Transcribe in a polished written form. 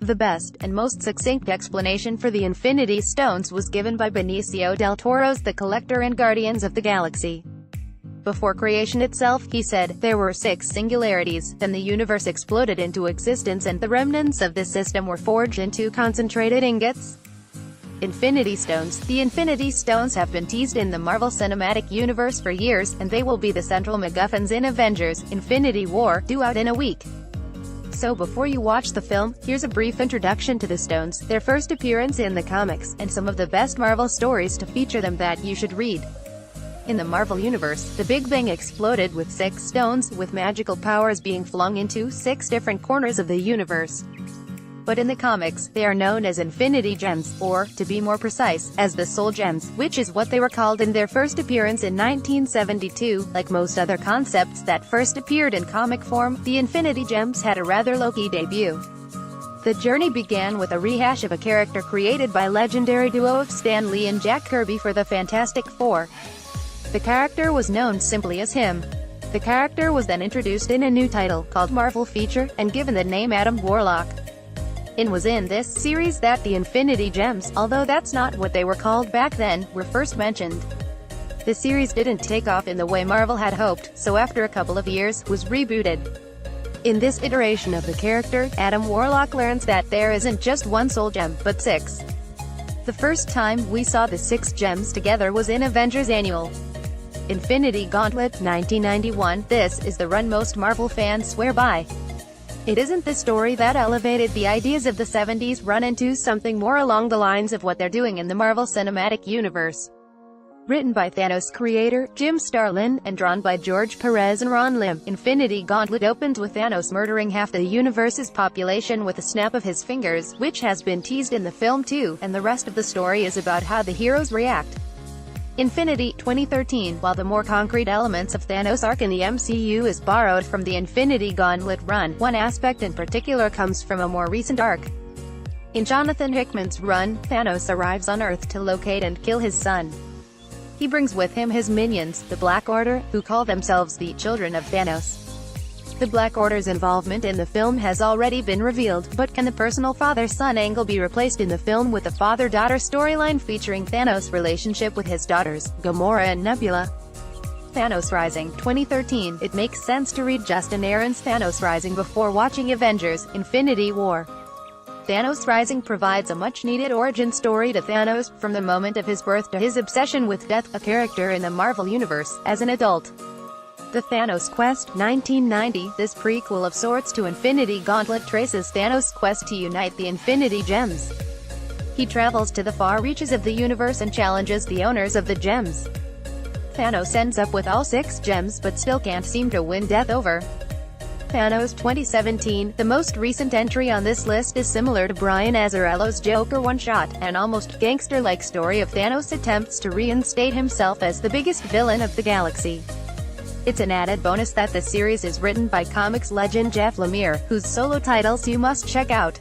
The best, and most succinct explanation for the Infinity Stones was given by Benicio del Toro's The Collector and Guardians of the Galaxy. Before creation itself, he said, there were 6 singularities, then the universe exploded into existence and the remnants of this system were forged into concentrated ingots. Infinity Stones. The Infinity Stones have been teased in the Marvel Cinematic Universe for years, and they will be the central MacGuffins in Avengers Infinity War, due out in a week. So before you watch the film, here's a brief introduction to the Stones, their first appearance in the comics, and some of the best Marvel stories to feature them that you should read. In the Marvel Universe, the Big Bang exploded with 6 stones, with magical powers being flung into 6 different corners of the universe. But in the comics, they are known as Infinity Gems, or, to be more precise, as the Soul Gems, which is what they were called in their first appearance in 1972. Like most other concepts that first appeared in comic form, the Infinity Gems had a rather low-key debut. The journey began with a rehash of a character created by legendary duo of Stan Lee and Jack Kirby for the Fantastic Four. The character was known simply as him. The character was then introduced in a new title, called Marvel Feature, and given the name Adam Warlock. It was in this series that the Infinity Gems, although that's not what they were called back then, were first mentioned. The series didn't take off in the way Marvel had hoped, so after a couple of years, was rebooted. In this iteration of the character, Adam Warlock learns that there isn't just one soul gem, but 6. The first time we saw the 6 gems together was in Avengers Annual Infinity Gauntlet, 1991. This is the run most Marvel fans swear by. It isn't the story that elevated the ideas of the 70s run into something more along the lines of what they're doing in the Marvel Cinematic Universe. Written by Thanos creator, Jim Starlin, and drawn by George Perez and Ron Lim, Infinity Gauntlet opens with Thanos murdering half the universe's population with a snap of his fingers, which has been teased in the film too, and the rest of the story is about how the heroes react. Infinity, 2013. While the more concrete elements of Thanos' arc in the MCU is borrowed from the Infinity Gauntlet run, one aspect in particular comes from a more recent arc. In Jonathan Hickman's run, Thanos arrives on Earth to locate and kill his son. He brings with him his minions, the Black Order, who call themselves the Children of Thanos. The Black Order's involvement in the film has already been revealed, but can the personal father-son angle be replaced in the film with a father-daughter storyline featuring Thanos' relationship with his daughters, Gamora and Nebula? Thanos Rising, 2013. It makes sense to read Justin Aaron's Thanos Rising before watching Avengers Infinity War. Thanos Rising provides a much-needed origin story to Thanos, from the moment of his birth to his obsession with death, a character in the Marvel Universe, as an adult. The Thanos Quest, 1990. This prequel of sorts to Infinity Gauntlet traces Thanos' quest to unite the Infinity Gems. He travels to the far reaches of the universe and challenges the owners of the gems. Thanos ends up with all 6 gems but still can't seem to win death over. Thanos 2017. The most recent entry on this list is similar to Brian Azzarello's Joker one-shot, an almost gangster-like story of Thanos' attempts to reinstate himself as the biggest villain of the galaxy. It's an added bonus that the series is written by comics legend Jeff Lemire, whose solo titles you must check out.